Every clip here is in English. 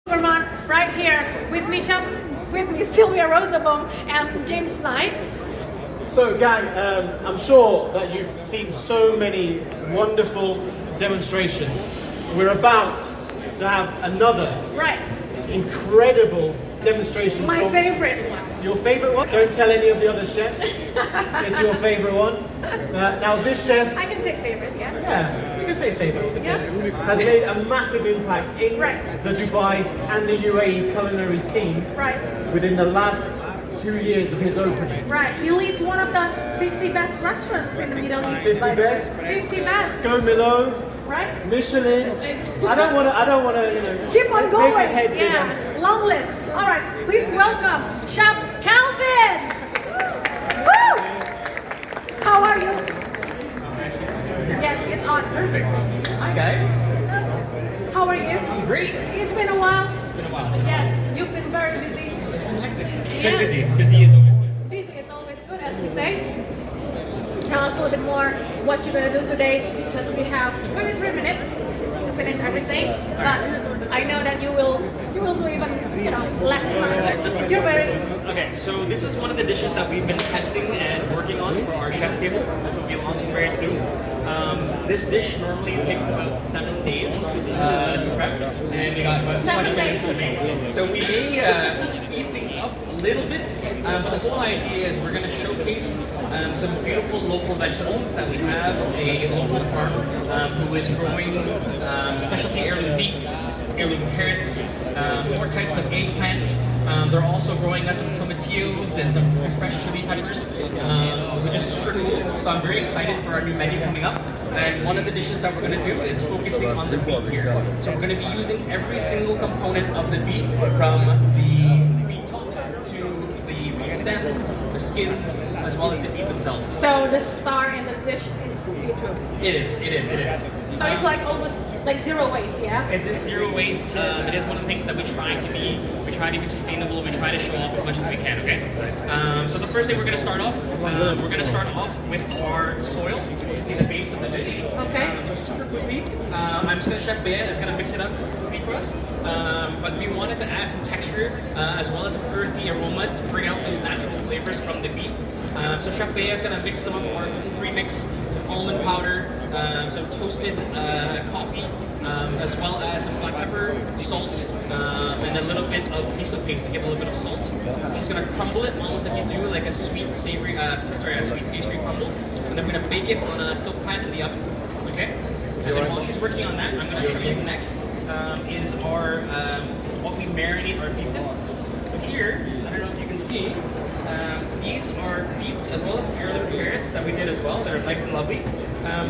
Right here with me, Sylvia Rosenbaum and James Knight. So gang, I'm sure that you've seen so many wonderful demonstrations. We're about to have another incredible demonstration. My favorite one. Your favorite one? Don't tell any of the other chefs. It's your favorite one. Now this chef... I can say favorite, yeah. Yeah, you can say favorite. Yeah. Has made a massive impact in the Dubai and the UAE culinary scene within the last 2 years of his opening. Right, he leads one of the 50 best restaurants in the Middle East. 50 best? 50 best. Go Milo. Right? Michelin. I don't want to, you know, keep on going. Make his head bigger. Long list. All right, please welcome Chef Calvin. Woo! How are you? Yes, it's on. Perfect. Hi guys. How are you? I'm great. It's been a while. It's been a while. Yes, you've been very busy. It's been hectic. Yeah. Busy. Busy is always good. Busy is always good, as we say. Tell us a little bit more what you're going to do today, because we have 23 minutes to finish everything. But I know that you will do even less time. You're very... Okay, so this is one of the dishes that we've been testing and working on for our chef's table, which will be launching very soon. This dish normally takes about 7 days to prep, and we got about 20 minutes to make. So we may speed things up a little bit, but the whole idea is we're going to showcase some beautiful local vegetables that we have a local farm who is growing specialty heirloom beets, heirloom carrots, 4 types of eggplants. They're also growing us some tomatillos and some fresh chili peppers, which is super cool. So I'm very excited for our new menu coming up. And one of the dishes that we're going to do is focusing on the beet here. So we're going to be using every single component of the beet, from the beet tops to the beet stems, the skins, as well as the beet themselves. So the star in this dish is beetroot. It is. So it's like almost like zero waste, yeah? It is zero waste. It is one of the things that we try to be. We try to be sustainable. We try to show off as much as we can. Okay. So the first thing we're going to start off. We're going to start off with our soil, which will be the base of the dish. Okay. So super quickly, I'm just going to Chef Bea is going to mix it up quickly for us. But we wanted to add some texture as well as some earthy aromas to bring out those natural flavors from the beet. So Chef Bea is going to mix some of our free mix, some almond powder, some toasted coffee, as well as some black pepper, salt, and a little bit of miso paste to give a little bit of salt. She's going to crumble it almost like you do like a sweet savory, a sweet pastry crumble, and then we're going to bake it on a silk pan in the oven. Okay. And then while she's working on that, I'm going to show you next is our what we marinate our beets in. So here, I don't know if you can see. These are beets as well as heirloom carrots that we did as well. They're nice and lovely.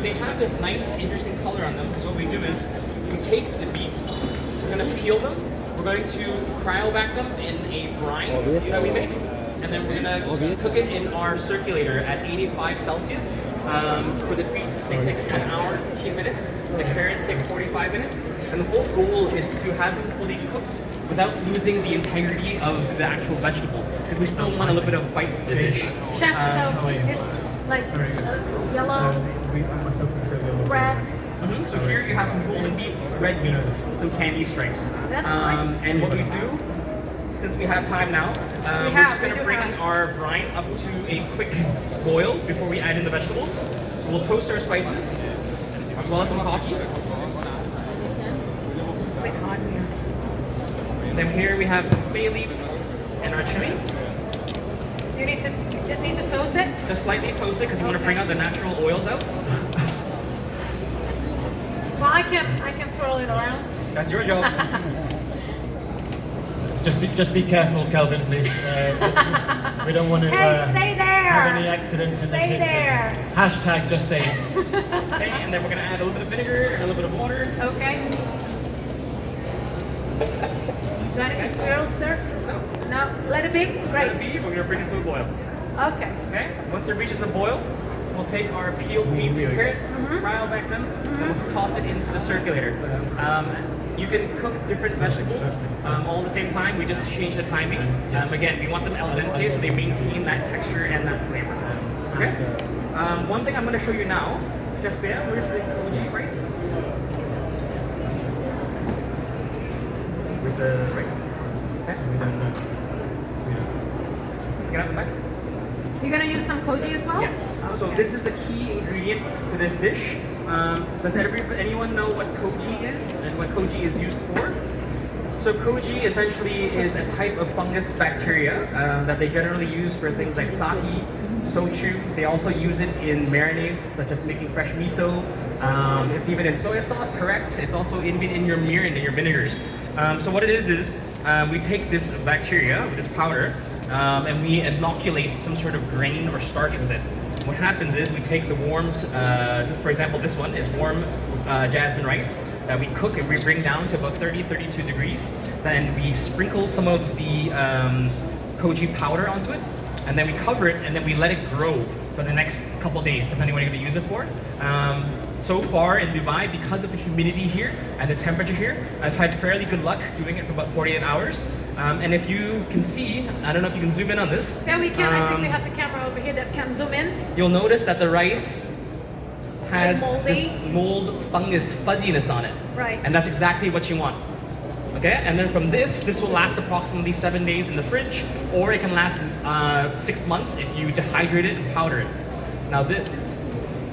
They have this nice, interesting color on them because what we do is we take the beets, we're going to peel them, we're going to cryovac them in a brine that we make, and then we're going to cook it in our circulator at 85 Celsius. For the beets, they take an hour and 15 minutes. The carrots take 45 minutes. And the whole goal is to have them fully cooked without losing the integrity of the actual vegetable, because we still want a little bit of bite to the dish. Chef, so it's like yellow, red. So here you have some golden beets, red beets, some candy stripes. That's nice. And what we do, since we have time now, we're just going to bring our brine up to a quick boil before we add in the vegetables. So we'll toast our spices, as well as some coffee. It's a bit hot here. And then here we have some bay leaves and our chili. You just need to toast it? Just slightly toast it because you want to bring out the natural oils out. Well, I can swirl it around. That's your job. Just be careful, Kelvin, please. We don't want to stay there. have any accidents in the kitchen. There. Hashtag just saying. Okay, and then we're going to add a little bit of vinegar and a little bit of water. Okay. Do I need to stir? No. Let it be? Great. Let it be. We're going to bring it to a boil. Okay. Okay. Once it reaches a boil, we'll take our peeled beets and carrots, cryovac them, and we'll toss it into the circulator. You can cook different vegetables all at the same time. We just change the timing. Again, we want them al dente so they maintain that texture and that flavor. Okay. One thing I'm going to show you now, Chef Bea, where's the koji rice? the rice. Okay. And then, get out the knife. You're gonna use some koji as well? Yes. Okay. So this is the key ingredient to this dish. Does anyone know what koji is and what koji is used for? So koji essentially is a type of fungus bacteria that they generally use for things like sake, sochu. They also use it in marinades, such as making fresh miso. It's even in soy sauce, correct? It's also even in your mirin and your vinegars. So what it is we take this bacteria, this powder, and we inoculate some sort of grain or starch with it. What happens is we take the warms, for example, this one is warm jasmine rice that we cook and we bring down to about 30, 32 degrees. Then we sprinkle some of the koji powder onto it, and then we cover it, and then we let it grow for the next couple days, depending on what you're going to use it for. So far in Dubai, because of the humidity here and the temperature here, I've had fairly good luck doing it for about 48 hours. And if you can see, I don't know if you can zoom in on this. Yeah, we can. I think we have the camera over here that can zoom in. You'll notice that the rice has moldy. this mold fungus fuzziness on it. Right. And that's exactly what you want. Okay, and then from this will last approximately 7 days in the fridge, or it can last 6 months if you dehydrate it and powder it. Now this,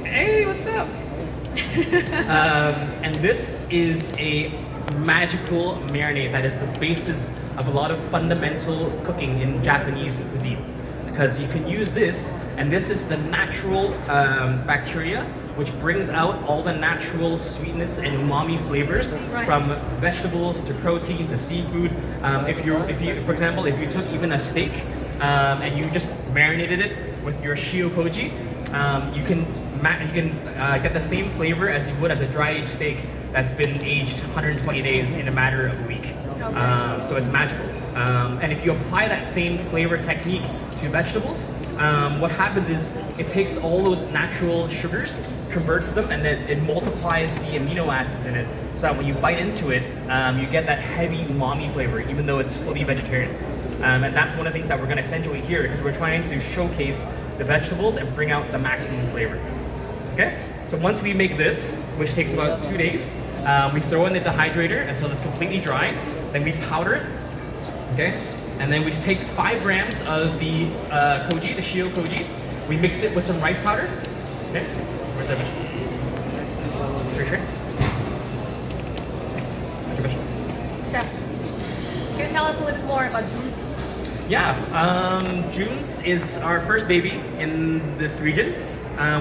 hey, what's up? And this is a magical marinade that is the basis of a lot of fundamental cooking in Japanese cuisine. Because you can use this, and this is the natural bacteria which brings out all the natural sweetness and umami flavors from vegetables to protein to seafood. If you, for example, if you took even a steak and you just marinated it with your shio koji, you can get the same flavor as you would as a dry aged steak that's been aged 120 days in a matter of a week. So it's magical. And if you apply that same flavor technique to vegetables, what happens is it takes all those natural sugars, converts them, and then it multiplies the amino acids in it, so that when you bite into it, you get that heavy umami flavor, even though it's fully vegetarian. And that's one of the things that we're going to accentuate here, because we're trying to showcase the vegetables and bring out the maximum flavor. Okay? So once we make this, which takes about 2 days, we throw in the dehydrator until it's completely dry. Then we powder it. Okay? And then we take 5 grams of the koji, the shio koji. We mix it with some rice powder. Okay? Where's the vegetables? Sure. Where's your vegetables? Chef, can you tell us a little bit more about June's? Yeah, June's is our first baby in this region.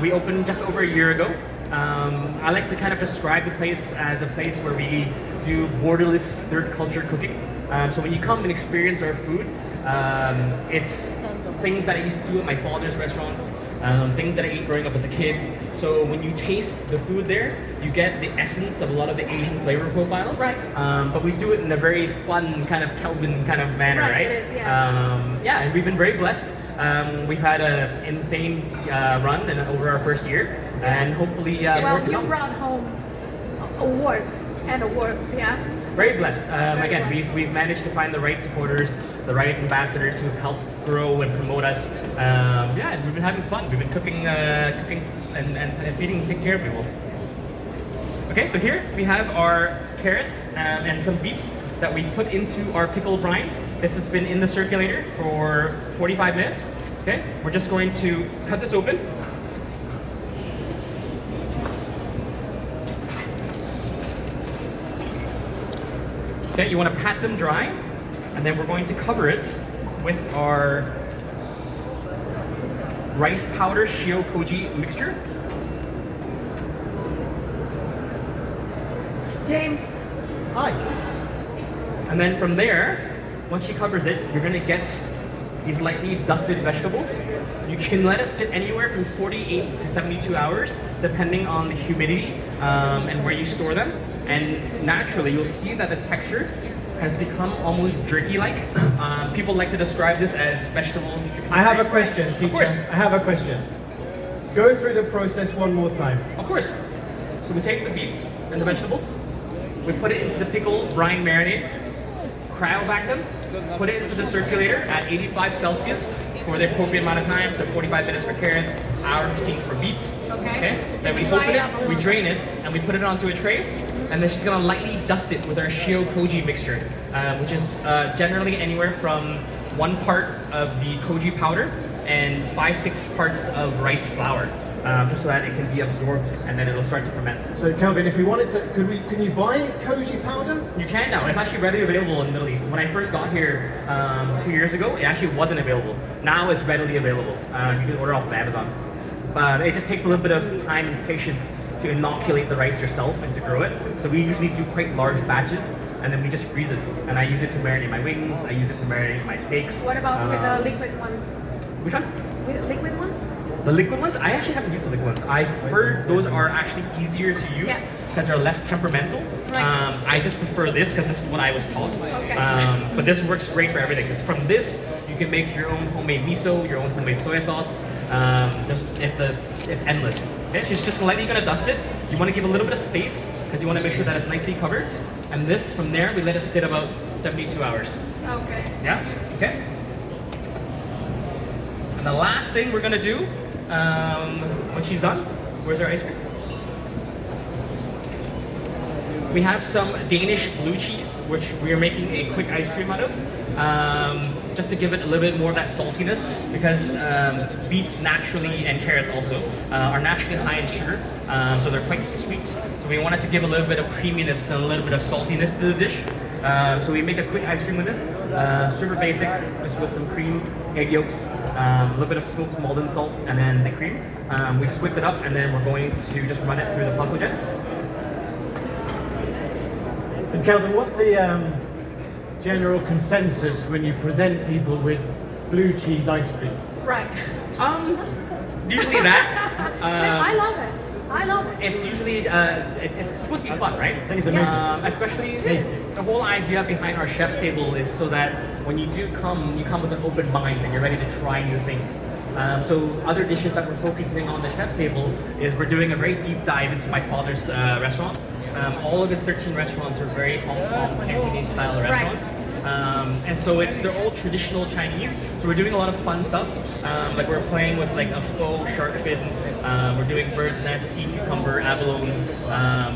We opened just over a year ago. I like to kind of describe the place as a place where we do borderless third culture cooking. So when you come and experience our food, it's things that I used to do at my father's restaurants, things that I ate growing up as a kid. So when you taste the food there, you get the essence of a lot of the Asian flavor profiles. Right. But we do it in a very fun kind of Kelvin kind of manner, right? It is, yeah. Yeah, and we've been very blessed. We've had an insane run over our first year, and hopefully more Well, to you come. brought home awards, yeah? Very blessed. Again, we've managed to find the right supporters, the right ambassadors who have helped grow and promote us. Yeah, and we've been having fun. We've been cooking and feeding, taking care of people. Okay, so here we have our carrots and some beets that we've put into our pickle brine. This has been in the circulator for 45 minutes. Okay, we're just going to cut this open. Okay, you want to pat them dry, and then we're going to cover it with our rice powder shio koji mixture. James. Hi. And then from there, once she covers it, you're going to get these lightly dusted vegetables. You can let it sit anywhere from 48 to 72 hours, depending on the humidity and where you store them. And naturally, you'll see that the texture has become almost jerky-like. People like to describe this as vegetable. I have a question, teacher. Of course. I have a question. Go through the process one more time. Of course. So we take the beets and the vegetables, we put it into the pickle brine marinade, cryovac them, put it into the circulator at 85 Celsius for the appropriate amount of time, so 45 minutes for carrots, hour 15 for beets. Okay. Then we open it, we drain it, and we put it onto a tray, and then she's gonna lightly dust it with our shio koji mixture. which is generally anywhere from 1 part of the koji powder and 5-6 parts of rice flour, just so that it can be absorbed and then it'll start to ferment. So Kelvin, if we wanted to, can you buy koji powder? You can now. It's actually readily available in the Middle East. When I first got here 2 years ago, it actually wasn't available. Now it's readily available. You can order off of Amazon. But it just takes a little bit of time and patience to inoculate the rice yourself and to grow it. So we usually do quite large batches, and then we just freeze it. And I use it to marinate my wings. I use it to marinate my steaks. What about with the liquid ones? Which one? With liquid ones? The liquid ones? I actually haven't used the liquid ones. I've heard those are actually easier to use because they're less temperamental. Right. I just prefer this because this is what I was taught. Okay. But this works great for everything because from this you can make your own homemade miso, your own homemade soy sauce. It's endless. Okay? So it's just lightly gonna dust it. You want to give a little bit of space because you want to make sure that it's nicely covered. And this, from there, we let it sit about 72 hours. Okay. Yeah? Okay. And the last thing we're gonna do, when she's done, where's our ice cream? We have some Danish blue cheese, which we are making a quick ice cream out of, just to give it a little bit more of that saltiness, because beets naturally, and carrots also, are naturally high in sugar, so they're quite sweet. So we wanted to give a little bit of creaminess and a little bit of saltiness to the dish. So we make a quick ice cream with this, super basic, just with some cream, egg yolks, a little bit of smoked Malden salt, and then the cream. We just whipped it up, and then we're going to just run it through the Pakujet. And Kelvin, what's the general consensus when you present people with blue cheese ice cream? Right. Usually that. I love it. I love it. It's usually, it's supposed to be fun, right? I think it's amazing. Especially, Tasty. the whole idea behind our chef's table is so that when you do come, you come with an open mind and you're ready to try new things. So other dishes that we're focusing on the chef's table is we're doing a very deep dive into my father's restaurants. All of his 13 restaurants are very Hong Kong Cantonese style restaurants. And so they're all traditional Chinese. So we're doing a lot of fun stuff. Like we're playing with like a faux shark fin. We're doing bird's nest, sea cucumber, abalone,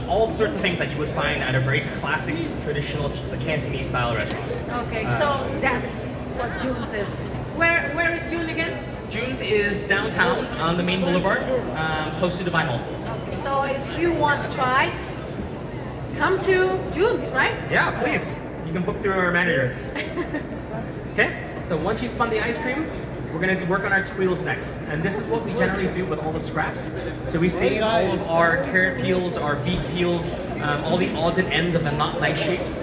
all sorts of things that you would find at a very classic traditional Cantonese style restaurant. Okay, so that's what June's is. Where is June again? June's is downtown on the main boulevard, close to the Dubai Mall. So if you want to try, come to June's, right? Yeah, please. You can book through our manager. Okay, so once you spun the ice cream, we're going to work on our twills next. And this is what we generally do with all the scraps. So we save all of our carrot peels, our beet peels, all the odds and ends of the not nice shapes.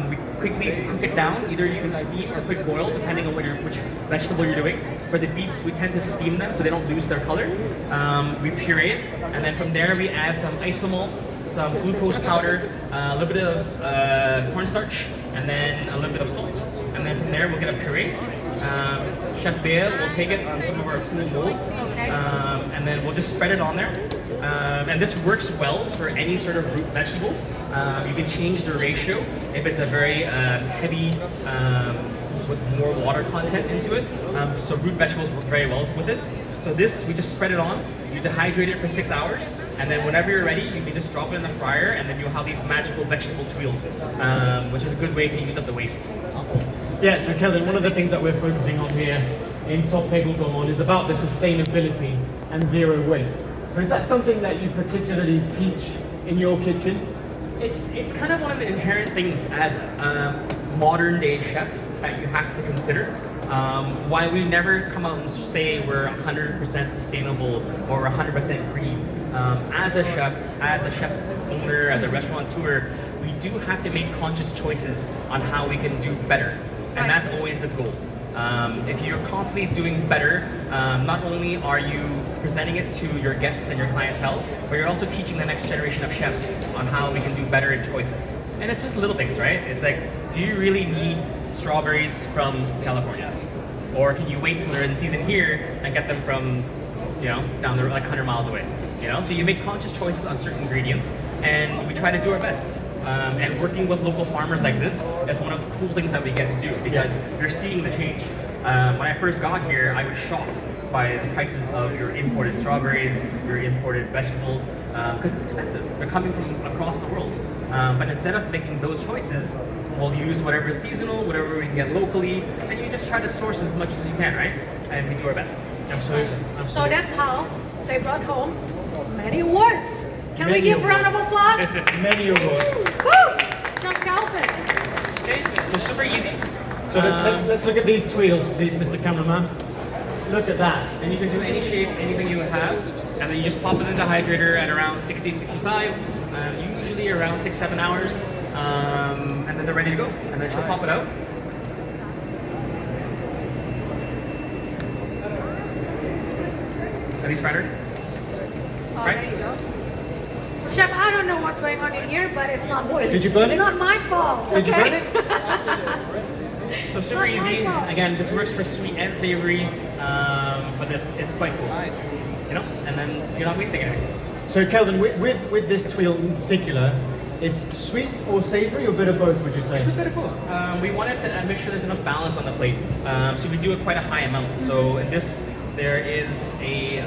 We quickly cook it down. Either you can steam or quick boil, depending on which vegetable you're doing. For the beets, we tend to steam them so they don't lose their color. We puree it, and then from there we add some isomalt, some glucose powder, a little bit of cornstarch, and then a little bit of salt. And then from there we'll get a puree. Chef Bea will take it on some of our cool molds, and then we'll just spread it on there. And this works well for any sort of root vegetable. You can change the ratio if it's a very heavy, with more water content into it. So root vegetables work very well with it. So this, we just spread it on, you dehydrate it for 6 hours, and then whenever you're ready, you can just drop it in the fryer, and then you'll have these magical vegetable twills, which is a good way to use up the waste. Yeah, so Kelvin, one of the things that we're focusing on here in Top Table Gourmand is about the sustainability and zero waste. So is that something that you particularly teach in your kitchen? It's kind of one of the inherent things as a modern day chef that you have to consider. Why we never come out and say we're 100% sustainable or 100% green. As a chef owner, as a restaurateur, we do have to make conscious choices on how we can do better. And that's always the goal. If you're constantly doing better, not only are you presenting it to your guests and your clientele, but you're also teaching the next generation of chefs on how we can do better in choices. And it's just little things, right? It's like, do you really need strawberries from California? Or can you wait till they're in season here and get them from, down the road, like 100 miles away? So you make conscious choices on certain ingredients, and we try to do our best. And working with local farmers like this is one of the cool things that we get to do, because you're seeing the change. When I first got here, I was shocked by the prices of your imported strawberries, your imported vegetables, because it's expensive. They're coming from across the world. But instead of making those choices, we'll use whatever is seasonal, whatever we can get locally, and you just try to source as much as you can, right? And we do our best. Absolutely. So that's how they brought home many awards. Can we Many give a round of applause? Many awards. Woo! Chef Calvin. Okay, so super easy. So let's look at these tweedles, please, Mr. Cameraman. Look at that. And you can do any shape, anything you have, and then you just pop it in the hydrator at around 60, 65, usually around 6-7 hours, and then they're ready to go. And then she'll pop it out. Are these fried already? Oh, there you go. Chef, I don't know what's going on in here, but it's not boiling. Did you burn it? It's not my fault. Did you okay? burn it? So super Not my easy. fault. Again, this works for sweet and savory, but it's quite cool. Nice. You know, and then you're not wasting anything. So Kelvin, with this tweedle in particular, it's sweet or savory or a bit of both, would you say? It's a bit of both. We wanted to make sure there's enough balance on the plate, so we do it quite a high amount. So in this, there is a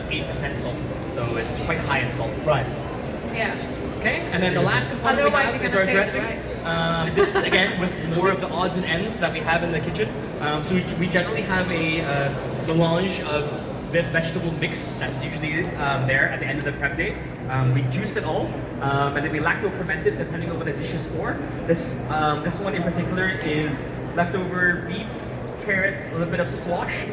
8% salt, so it's quite high in salt. Right. Yeah. Okay, and then the last component we Otherwise have you're is our gonna taste, dressing. This again with more of the odds and ends that we have in the kitchen. So we generally have a melange of vegetable mix that's usually there at the end of the prep day. We juice it all, and then we lacto ferment it depending on what the dish is for. This one in particular is leftover beets, carrots, a little bit of squash,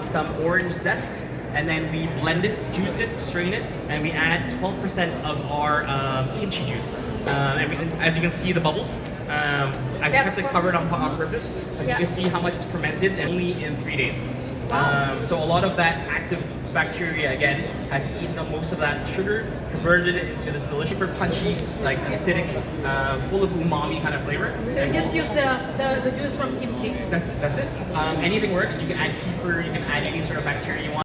some orange zest, and then we blend it, juice it, strain it, and we add 12% of our kimchi juice. As you can see the bubbles, I've kept it covered on purpose. So you can see how much is fermented only in 3 days. So a lot of that active bacteria again has eaten up most of that sugar, converted it into this delicious, super punchy, like acidic, full of umami kind of flavor. So you just use the juice from kimchi. That's it. Anything works. You can add kefir, you can add any sort of bacteria you want.